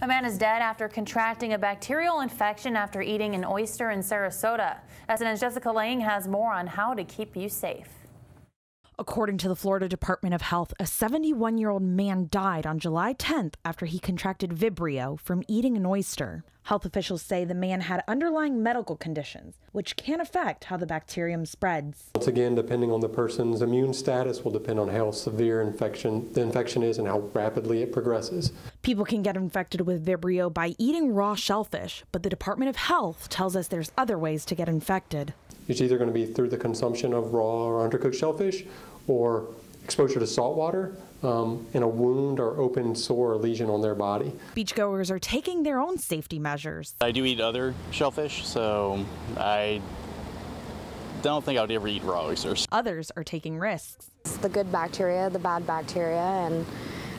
A man is dead after contracting a bacterial infection after eating an oyster in Sarasota. SNN's Jessica Lang has more on how to keep you safe. According to the Florida Department of Health, a 71-year-old man died on July 10th after he contracted Vibrio from eating an oyster. Health officials say the man had underlying medical conditions, which can affect how the bacterium spreads. Once again, depending on the person's immune status will depend on how severe the infection is and how rapidly it progresses. People can get infected with Vibrio by eating raw shellfish, but the Department of Health tells us there's other ways to get infected. It's either going to be through the consumption of raw or undercooked shellfish or exposure to salt water in a wound or open sore or lesion on their body. Beachgoers are taking their own safety measures. I do eat other shellfish, so I don't think I would ever eat raw oysters. Others are taking risks. It's the good bacteria, the bad bacteria, and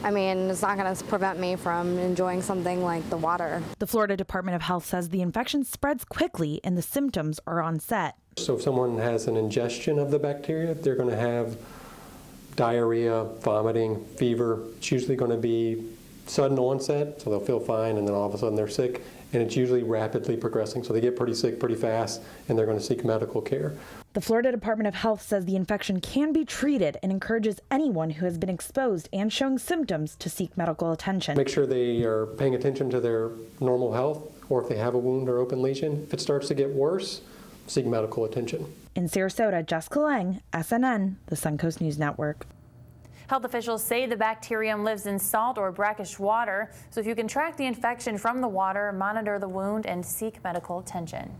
I mean, it's not going to prevent me from enjoying something like the water. The Florida Department of Health says the infection spreads quickly and the symptoms are onset. So if someone has an ingestion of the bacteria, they're going to have diarrhea, vomiting, fever. It's usually going to be sudden onset, so they'll feel fine, and then all of a sudden they're sick, and it's usually rapidly progressing, so they get pretty sick pretty fast, and they're going to seek medical care. The Florida Department of Health says the infection can be treated and encourages anyone who has been exposed and showing symptoms to seek medical attention. Make sure they are paying attention to their normal health, or if they have a wound or open lesion. If it starts to get worse, seek medical attention. In Sarasota, Jessica Lang, SNN, the Suncoast News Network. Health officials say the bacterium lives in salt or brackish water, so if you can track the infection from the water, monitor the wound and seek medical attention.